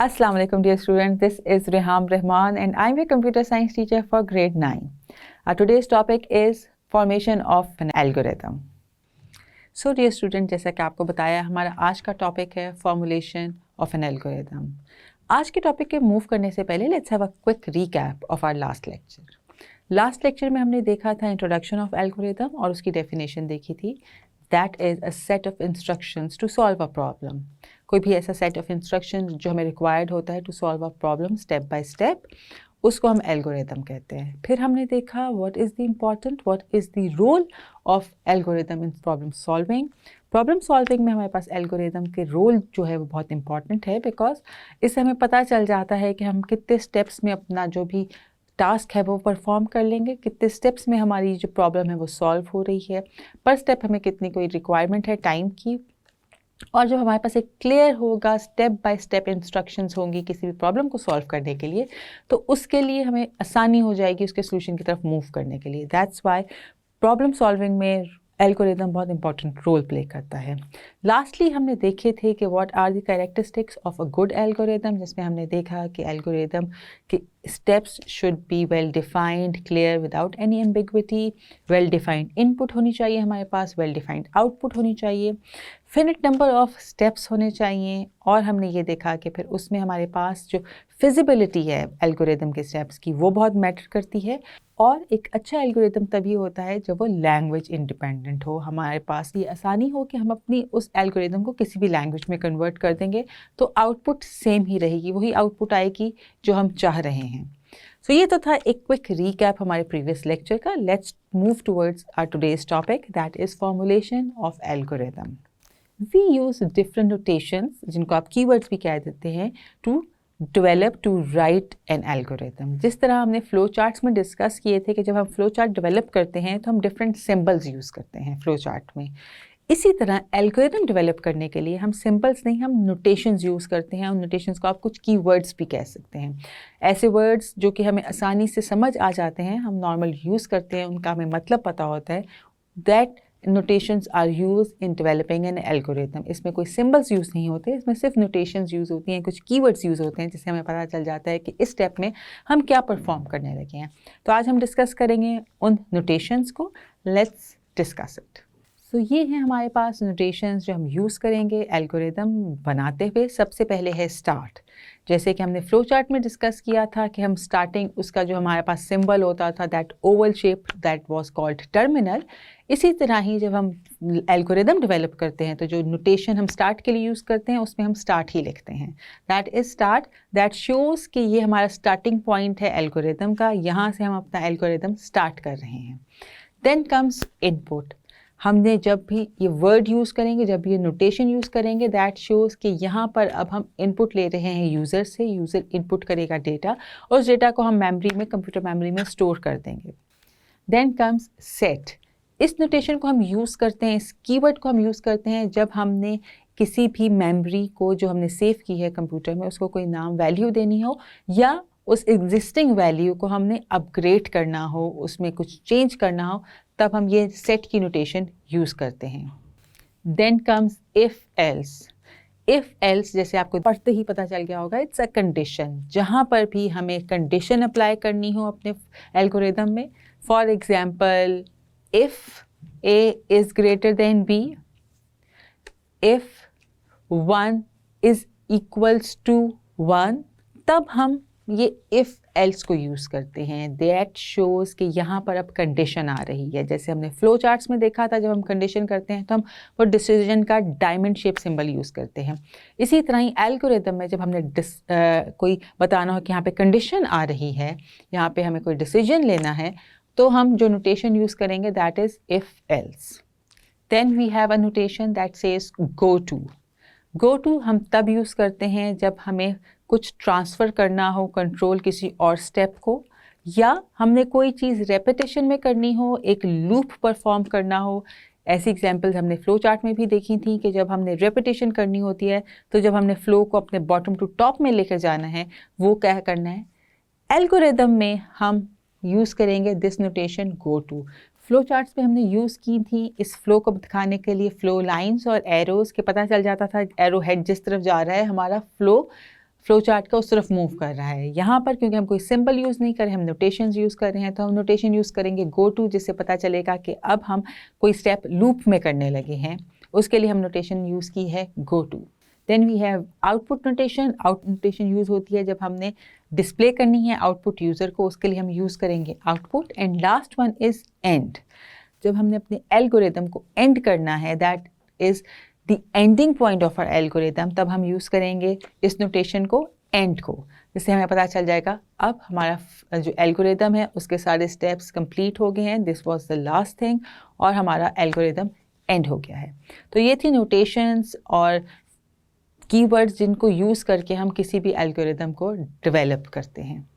Assalamu alaikum dear students, this is Reham Rahman and I'm a computer science teacher for grade 9. Our today's topic is formation of an algorithm. So dear student, जैसा कि आपको बताया हमारा आज का topic है formulation of an algorithm. आज के टॉपिक के मूव करने से पहले let's have a quick recap of our last lecture. Last lecture में हमने देखा था इंट्रोडक्शन ऑफ एल्गोरिथम और उसकी डेफिनेशन देखी थी. That is a set of instructions to solve a problem. कोई भी ऐसा सेट ऑफ इंस्ट्रक्शंस जो हमें रिक्वायर्ड होता है to solve a problem step by step, उसको हम एल्गोरिथम कहते हैं. फिर हमने देखा what is the role of algorithm in problem solving. Problem solving में हमारे पास एल्गोरिथम के रोल जो है वो बहुत इंपॉर्टेंट है, बिकॉज इससे हमें पता चल जाता है कि हम कितने स्टेप्स में अपना जो भी टास्क है वो परफॉर्म कर लेंगे, कितने स्टेप्स में हमारी जो प्रॉब्लम है वो सॉल्व हो रही है, पर स्टेप हमें कितनी कोई रिक्वायरमेंट है टाइम की, और जो हमारे पास एक क्लियर होगा स्टेप बाय स्टेप इंस्ट्रक्शंस होंगी किसी भी प्रॉब्लम को सॉल्व करने के लिए, तो उसके लिए हमें आसानी हो जाएगी उसके सोल्यूशन की तरफ मूव करने के लिए. दैट्स वाई प्रॉब्लम सॉल्विंग में एल्गोरिथम बहुत इंपॉर्टेंट रोल प्ले करता है. लास्टली हमने देखे थे कि what are the characteristics of a good algorithm, जिसमें हमने देखा कि एल्गोरिथम के steps should be well defined, clear, without any ambiguity. Well defined input होनी चाहिए हमारे पास, वेल डिफाइंड आउटपुट होनी चाहिए, फिनिट नंबर ऑफ स्टेप्स होने चाहिए, और हमने ये देखा कि फिर उसमें हमारे पास जो फिजिबिलिटी है एल्गोरिथम के स्टेप्स की वो बहुत मैटर करती है. और एक अच्छा एल्गोरिथम तभी होता है जब वो लैंग्वेज इंडिपेंडेंट हो, हमारे पास ये आसानी हो कि हम अपनी उस एल्गोरिथम को किसी भी लैंग्वेज में कन्वर्ट कर देंगे तो आउटपुट सेम ही रहेगी, वही आउटपुट आएगी जो हम चाह रहे हैं. सो ये तो था एक क्विक रीकैप हमारे प्रीवियस लेक्चर का. Let's move towards our today's topic, that is formulation of algorithm. We use different notations, जिनको आप keywords भी कह देते हैं, to develop, to write an algorithm. जिस तरह हमने फ्लो चार्ट्स में डिस्कस किए थे कि जब हम फ्लो चार्ट डेवलप करते हैं तो हम डिफरेंट सिंबल्स यूज़ करते हैं फ्लो चार्ट में. इसी तरह एल्गोरिथम डेवलप करने के लिए हम सिंबल्स नहीं, हम नोटेशंस यूज़ करते हैं. उन नोटेशंस को आप कुछ कीवर्ड्स भी कह सकते हैं. ऐसे वर्ड्स जो कि हमें आसानी से समझ आ जाते हैं, हम नॉर्मल यूज़ करते हैं, उनका हमें मतलब पता होता है. That notations are use in developing an algorithm. इसमें कोई सिंबल्स यूज़ नहीं होते, इसमें सिर्फ नोटेशंस यूज़ होती हैं, कुछ कीवर्ड्स यूज़ होते हैं जिससे हमें पता चल जाता है कि इस स्टेप में हम क्या परफॉर्म करने लगे हैं. तो आज हम डिस्कस करेंगे उन नोटेशंस को. Let's discuss it. सो ये हैं हमारे पास नोटेशंस जो हम यूज़ करेंगे एल्गोरिथम बनाते हुए. सबसे पहले है स्टार्ट. जैसे कि हमने फ्लो चार्ट में डिस्कस किया था कि हम स्टार्टिंग उसका जो हमारे पास सिंबल होता था that Oval shape, that was called terminal. इसी तरह ही जब हम एल्गोरिथम डेवलप करते हैं तो जो नोटेशन हम स्टार्ट के लिए यूज़ करते हैं उसमें हम स्टार्ट ही लिखते हैं. That is start. That shows कि ये हमारा स्टार्टिंग पॉइंट है एल्गोरिथम का, यहाँ से हम अपना एल्गोरिथम स्टार्ट कर रहे हैं. Then comes input. हमने जब भी ये वर्ड यूज़ करेंगे, जब ये नोटेशन यूज़ करेंगे, दैट शोज़ कि यहाँ पर अब हम इनपुट ले रहे हैं यूज़र से. यूज़र इनपुट करेगा डेटा और उस डेटा को हम मेमोरी में, कंप्यूटर मेमोरी में स्टोर कर देंगे. Then comes set. इस नोटेशन को हम यूज़ करते हैं, इस कीवर्ड को हम यूज़ करते हैं जब हमने किसी भी मेमोरी को जो हमने सेव की है कंप्यूटर में उसको कोई नाम वैल्यू देनी हो, या उस एग्जिस्टिंग वैल्यू को हमने अपग्रेड करना हो, उसमें कुछ चेंज करना हो, तब हम ये सेट की नोटेशन यूज़ करते हैं. Then comes if else. If else जैसे आपको पढ़ते ही पता चल गया होगा, इट्स अ कंडीशन. जहाँ पर भी हमें कंडीशन अप्लाई करनी हो अपने एल्गोरिथम में, for example if A is greater than B, if 1 is equals to 1, तब हम ये if else को यूज़ करते हैं. That shows कि यहाँ पर अब कंडीशन आ रही है. जैसे हमने फ्लो चार्ट्स में देखा था, जब हम कंडीशन करते हैं तो हम वो डिसीजन का डायमंड शेप सिंबल यूज़ करते हैं. इसी तरह ही एल्गोरिथम में जब हमने कोई बताना हो कि यहाँ पे कंडीशन आ रही है, यहाँ पे हमें कोई डिसीजन लेना है, तो हम जो नोटेशन यूज़ करेंगे that is if else. Then we have a notation that says go to. Go to हम तब यूज़ करते हैं जब हमें कुछ ट्रांसफ़र करना हो कंट्रोल किसी और स्टेप को, या हमने कोई चीज़ रेपिटेशन में करनी हो, एक लूप परफॉर्म करना हो. ऐसी एग्जांपल्स हमने फ्लो चार्ट में भी देखी थी कि जब हमने रेपिटेशन करनी होती है तो जब हमने फ्लो को अपने बॉटम टू टॉप में लेकर जाना है, वो क्या करना है. एल्गोरिथम में हम यूज़ करेंगे this notation go to. Flow charts में हमने यूज़ की थी इस फ्लो को दिखाने के लिए फ्लो लाइंस और एरोज़ के. पता चल जाता था एरो हेड जिस तरफ जा रहा है हमारा फ्लो फ्लो चार्ट का उस तरफ मूव कर रहा है। यहाँ पर क्योंकि हम कोई सिंबल यूज़ नहीं कर रहे हैं, हम नोटेशंस यूज़ कर रहे हैं, तो हम नोटेशन यूज़ करेंगे गो टू, जिससे पता चलेगा कि अब हम कोई स्टेप लूप में करने लगे हैं। उसके लिए हम नोटेशन यूज़ की है go to. Then we have output notation. Output notation use होती है जब हमने डिस्प्ले करनी है आउटपुट यूज़र को, उसके लिए हम यूज़ करेंगे output. And last one is end. जब हमने अपने एल्गोरिदम को एंड करना है, that is the ending point of our algorithm, तब हम यूज़ करेंगे इस नोटेशन को एंड को, जिससे हमें पता चल जाएगा अब हमारा जो एल्गोरिदम है उसके सारे स्टेप्स कंप्लीट हो गए हैं, this was the last thing, और हमारा एल्गोरिदम एंड हो गया है। तो ये थी नोटेशंस और कीवर्ड्स जिनको यूज़ करके हम किसी भी एल्गोरिदम को डेवलप करते हैं।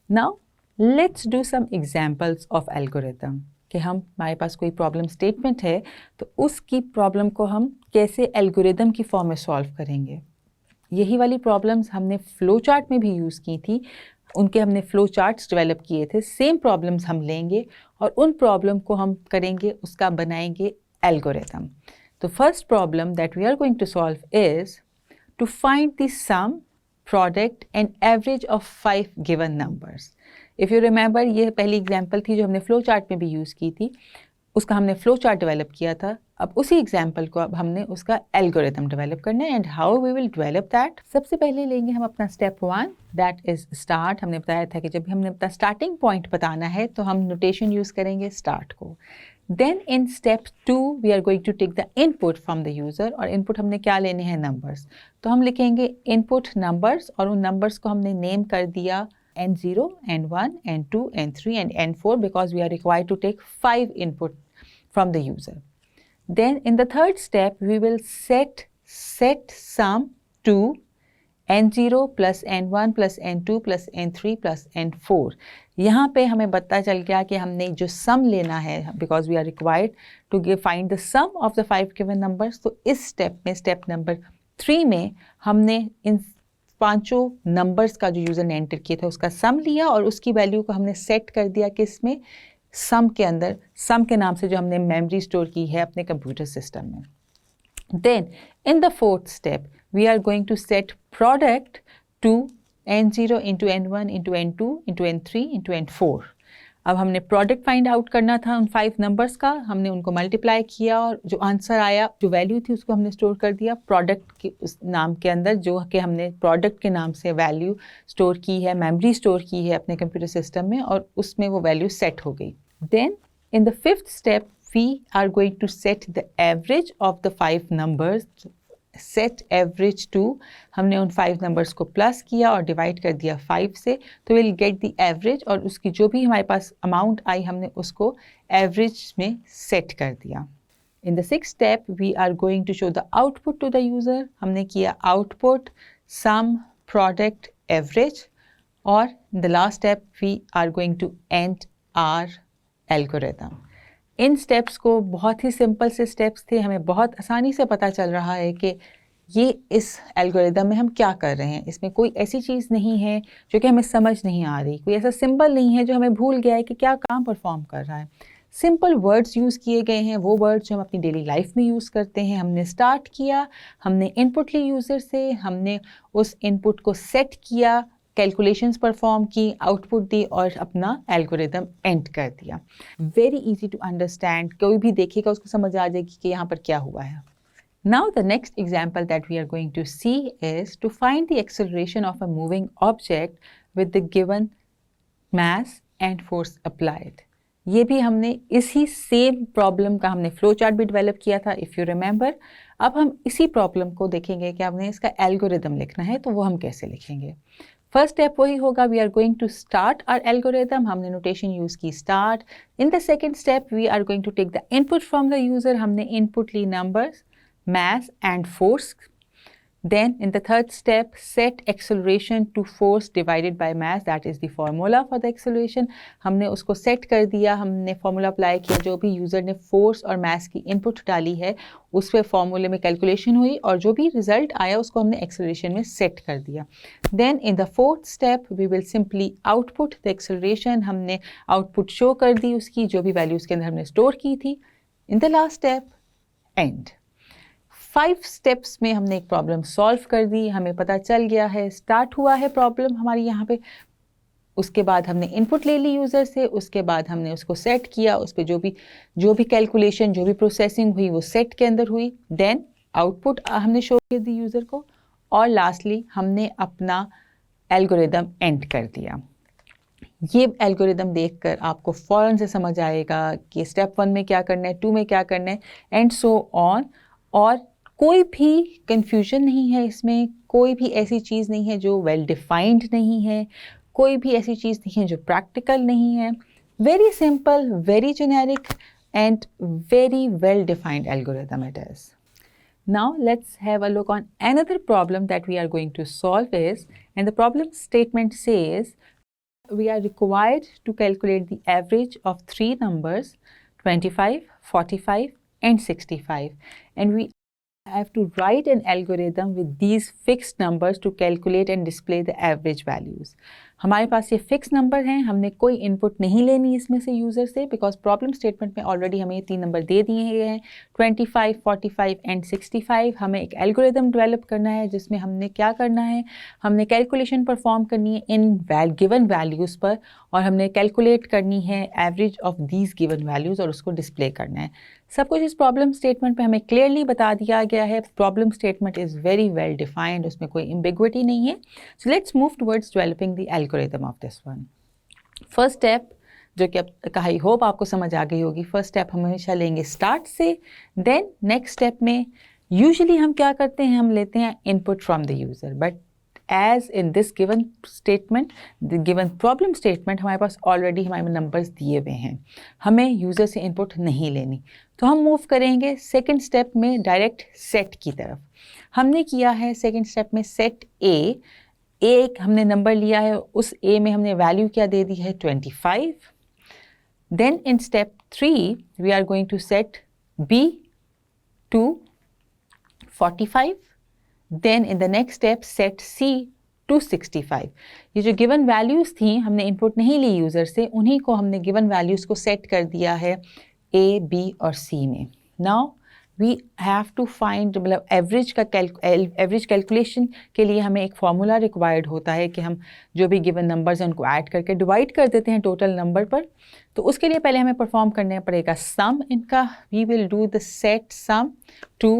Now let's do some examples of algorithm, कि हमारे पास कोई प्रॉब्लम स्टेटमेंट है तो उसकी प्रॉब्लम को हम कैसे एल्गोरिदम की फॉर्म में सॉल्व करेंगे। यही वाली प्रॉब्लम्स हमने फ्लो चार्ट में भी यूज़ की थी, उनके हमने फ्लो चार्ट्स डेवलप किए थे। सेम प्रॉब्लम्स हम लेंगे और उन प्रॉब्लम को हम करेंगे, उसका बनाएंगे एल्गोरिदम। तो first problem that we are going to solve is to find the sum, product and average of 5 given numbers. If you remember, ये पहली एग्जाम्पल थी जो हमने फ्लो चार्ट में भी यूज़ की थी, उसका हमने फ्लो चार्ट डेवलप किया था। अब उसी एग्जाम्पल को अब हमने उसका एल्गोरिथम डेवलप करना है। And how we will develop that, सबसे पहले लेंगे हम अपना स्टेप 1, दैट इज स्टार्ट। हमने बताया था कि जब हमने अपना स्टार्टिंग पॉइंट बताना है तो हम नोटेशन यूज़ करेंगे स्टार्ट को। Then in step 2 we are going to take the input from the user, और input हमने क्या लेने हैं, numbers। तो हम लिखेंगे input numbers और उन numbers को हमने name कर दिया n0, n1, n2, n3 and n4 because we are required to take 5 input from the user. Then in the third step we will set sum to n0 plus n1 plus n2 plus n3 plus n4। यहाँ पे हमें पता चल गया कि हमने जो sum लेना है, because we are required to find the sum of the 5 given numbers. तो इस स्टेप में, स्टेप नंबर 3 में, हमने इन 5 नंबर्स का जो यूज़र ने एंटर किए थे उसका सम लिया और उसकी वैल्यू को हमने सेट कर दिया किसमें, सम के अंदर, सम के नाम से जो हमने मेमोरी स्टोर की है अपने कंप्यूटर सिस्टम में। Then in the fourth step we are going to set product to n0 into n1 into n2 into n3 into n4। अब हमने प्रोडक्ट फाइंड आउट करना था उन 5 नंबर्स का, हमने उनको मल्टीप्लाई किया और जो आंसर आया, जो वैल्यू थी, उसको हमने स्टोर कर दिया प्रोडक्ट के उस नाम के अंदर, जो कि हमने प्रोडक्ट के नाम से वैल्यू स्टोर की है, मेमोरी स्टोर की है अपने कंप्यूटर सिस्टम में, और उसमें वो वैल्यू सेट हो गई। Then in the fifth step we are going to set the average of the 5 numbers. Set average to, हमने उन 5 नंबर्स को प्लस किया और डिवाइड कर दिया 5 से, तो विल गेट द एवरेज, और उसकी जो भी हमारे पास अमाउंट आई हमने उसको एवरेज में सेट कर दिया। In the sixth step we are going to show the output to the user. हमने किया आउटपुट सम प्रोडक्ट एवरेज, और the last step we are going to end our algorithm. इन steps को, बहुत ही simple से steps थे, हमें बहुत आसानी से पता चल रहा है कि ये इस एल्गोरिदम में हम क्या कर रहे हैं। इसमें कोई ऐसी चीज़ नहीं है जो कि हमें समझ नहीं आ रही, कोई ऐसा सिंबल नहीं है जो हमें भूल गया है कि क्या काम परफॉर्म कर रहा है। सिंपल वर्ड्स यूज़ किए गए हैं, वो वर्ड्स जो हम अपनी डेली लाइफ में यूज़ करते हैं। हमने स्टार्ट किया, हमने इनपुट ली यूज़र से, हमने उस इनपुट को सेट किया, कैलकुलेशंस परफॉर्म की, आउटपुट दी और अपना एल्गोरिदम एंड कर दिया। वेरी इजी टू अंडरस्टैंड, कोई भी देखेगा उसको समझ आ जाएगी कि यहाँ पर क्या हुआ है। Now the next example that we are going to see is to find the acceleration of a moving object with the given mass and force applied. ये भी हमने इसी सेम प्रॉब्लम का हमने फ्लो चार्ट भी डेवलप किया था, if you remember. अब हम इसी प्रॉब्लम को देखेंगे कि हमने इसका एल्गोरिदम लिखना है, तो वो हम कैसे लिखेंगे। फर्स्ट स्टेप वही होगा, we are going to start our algorithm. हमने नोटेशन यूज़ की start. In the second step we are going to take the input from the user. हमने इनपुट ली numbers, mass and force. Then in the third step, set acceleration to force divided by mass, that is the formula for the acceleration. हमने उसको set कर दिया, हमने formula apply किया, जो भी यूज़र ने फोर्स और मास की इनपुट डाली है उस पर फॉर्मूले में कैलकुलेशन हुई और जो भी रिजल्ट आया उसको हमने एक्सेलरेशन में सेट कर दिया। Then in the fourth step we will simply output the acceleration. हमने आउटपुट शो कर दी उसकी, जो भी वैल्यू उसके अंदर हमने स्टोर की थी। In the last step and. 5 steps में हमने एक प्रॉब्लम सॉल्व कर दी, हमें पता चल गया है, स्टार्ट हुआ है प्रॉब्लम हमारी यहाँ पे। उसके बाद हमने इनपुट ले ली यूज़र से, उसके बाद हमने उसको सेट किया, उस पर जो भी कैलकुलेशन, जो भी प्रोसेसिंग हुई वो सेट के अंदर हुई। देन आउटपुट हमने शो कर दी यूज़र को, और लास्टली हमने अपना एल्गोरिदम एंड कर दिया। ये एल्गोरिदम देखकर आपको फ़ौरन से समझ आएगा कि स्टेप 1 में क्या करना है, 2 में क्या करना है, एंड सो ऑन। और कोई भी कंफ्यूजन नहीं है इसमें, कोई भी ऐसी चीज़ नहीं है जो वेल डिफाइंड नहीं है, कोई भी ऐसी चीज़ नहीं है जो प्रैक्टिकल नहीं है। Very simple, very generic and very well defined algorithm it is. Now let's have a look on another problem that we are going to solve is, and the problem statement says we are required to calculate the average of 3 numbers 25, 45 and 65, and we have to write an algorithm with these fixed numbers to calculate and display the average values. हमारे पास ये fix number हैं, हमने कोई input नहीं लेनी इसमें से user से, बिकॉज प्रॉब्लम स्टेटमेंट में ऑलरेडी हमें ये 3 नंबर दे दिए गए हैं 25, 45 एंड 65. हमें एक एल्गोरिदम डेवलप करना है जिसमें हमने क्या करना है, हमने कैलकुलेशन परफॉर्म करनी है इन गिवन वैल्यूज़ पर, और हमने कैलकुलेट करनी है average of these given values और उसको डिस्प्ले करना है। सब कुछ इस प्रॉब्लम स्टेटमेंट पे हमें क्लियरली बता दिया गया है। Problem statement is very well defined, उसमें कोई एम्बिग्विटी नहीं है। So let's move towards developing the algorithm of this one. First step, जो कि अब आई होप आपको समझ आ गई होगी, फर्स्ट स्टेप हम हमेशा लेंगे स्टार्ट से। देन नेक्स्ट स्टेप में यूजुअली हम क्या करते हैं, हम लेते हैं input from the user, but as in this given statement, the given problem statement, हमारे पास ऑलरेडी हमारे नंबर्स दिए हुए हैं, हमें यूज़र से इनपुट नहीं लेनी। तो हम मूव करेंगे सेकंड स्टेप में डायरेक्ट सेट की तरफ। हमने किया है सेकंड स्टेप में सेट ए, एक हमने नंबर लिया है, उस ए में हमने वैल्यू क्या दे दी है 25। Then in step 3 we are going to set B to 45. Then in the next step set C to 65. ये जो गिवन वैल्यूज़ थी, हमने इनपुट नहीं ली यूज़र से, उन्हीं को हमने गिवन वैल्यूज़ को सेट कर दिया है A, B और C में। Now we have to find, मतलब एवरेज कैलकुलेशन के लिए हमें एक फार्मूला रिक्वायर्ड होता है कि हम जो भी गिवन नंबर्स हैं उनको ऐड करके डिवाइड कर देते हैं टोटल नंबर पर। तो उसके लिए पहले हमें परफॉर्म करना पड़ेगा सम इनका। We will do the set sum to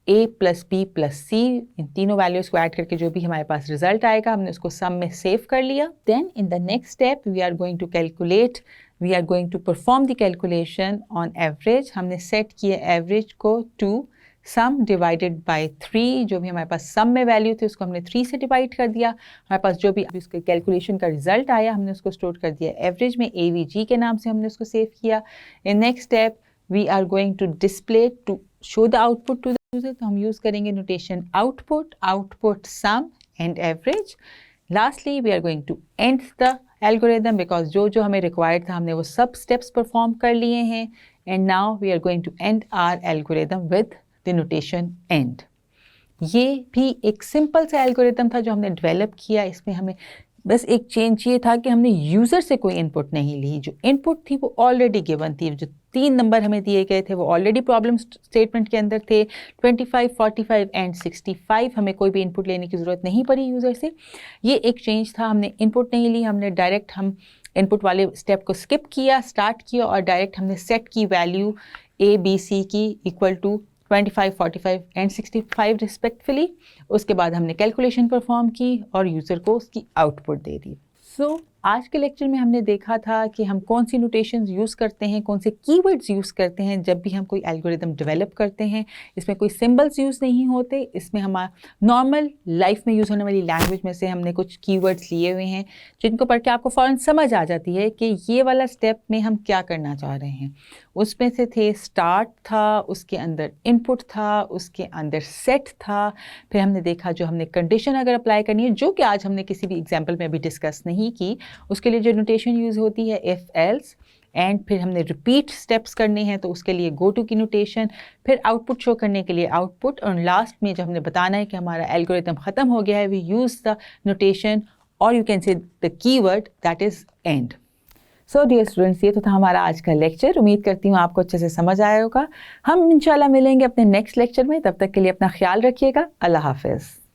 a plus b plus c, इन तीनों वैल्यूज़ को ऐड करके जो भी हमारे पास रिजल्ट आएगा हमने उसको सम में सेव कर लिया। Then in the next step we are going to calculate, we are going to perform the calculation on average. हमने सेट किया एवरेज को टू सम डिवाइडेड बाय 3, जो भी हमारे पास सम में वैल्यू थी उसको हमने 3 से डिवाइड कर दिया। हमारे पास जो भी उसके कैलकुलेशन का रिजल्ट आया हमने उसको स्टोर कर दिया एवरेज में, AVG के नाम से हमने उसको सेव किया। In next step we are going to display to show the output to तो हम यूज़ करेंगे notation output sum and average. Lastly we are going to end the algorithm, because जो हमें रिक्वायर्ड था हमने वो सब स्टेप्स परफॉर्म कर लिए हैं। And now we are going to end our algorithm with the notation end. ये भी एक सिंपल सा एल्गोरिदम था जो हमने डेवलप किया। इसमें हमें बस एक चेंज ये था कि हमने यूज़र से कोई इनपुट नहीं ली, जो इनपुट थी वो ऑलरेडी गिवन थी, जो 3 नंबर हमें दिए गए थे वो ऑलरेडी प्रॉब्लम स्टेटमेंट के अंदर थे 25, 45 एंड 65। हमें कोई भी इनपुट लेने की ज़रूरत नहीं पड़ी यूज़र से। ये एक चेंज था, हमने इनपुट नहीं ली, हमने डायरेक्ट हम इनपुट वाले स्टेप को स्किप किया, स्टार्ट किया और डायरेक्ट हमने सेट की वैल्यू ABC की इक्वल टू 25, 45 एंड 65 रिस्पेक्टफुली। उसके बाद हमने कैलकुलेशन परफॉर्म की और यूज़र को उसकी आउटपुट दे दी। सो आज के लेक्चर में हमने देखा था कि हम कौन सी नोटेशंस यूज़ करते हैं, कौन से कीवर्ड्स यूज़ करते हैं जब भी हम कोई एल्गोरिदम डेवलप करते हैं। इसमें कोई सिंबल्स यूज़ नहीं होते, इसमें हमारा नॉर्मल लाइफ में यूज़ होने वाली लैंग्वेज में से हमने कुछ कीवर्ड्स लिए हुए हैं जिनको पढ़ के आपको फ़ौरन समझ आ जाती है कि ये वाला स्टेप में हम क्या करना चाह रहे हैं। उसमें से थे स्टार्ट था, उसके अंदर इनपुट था, उसके अंदर सेट था, फिर हमने देखा जो हमने कंडीशन अगर अप्लाई करनी है, जो कि आज हमने किसी भी एग्जाम्पल में अभी डिस्कस नहीं की, उसके लिए जो नोटेशन यूज़ होती है इफ़ एल्स। एंड फिर हमने रिपीट स्टेप्स करने हैं तो उसके लिए गो टू की नोटेशन, फिर आउटपुट शो करने के लिए आउटपुट, और लास्ट में जब हमने बताना है कि हमारा एल्गोरिथम ख़त्म हो गया है, वी यूज़ द नोटेशन और you can say the keyword that is end. So dear students, ये तो था हमारा आज का लेक्चर। उम्मीद करती हूँ आपको अच्छे से समझ आया होगा। हम इंशाल्लाह मिलेंगे अपने नेक्स्ट लेक्चर में। तब तक के लिए अपना ख्याल रखिएगा। अल्लाह हाफिज़।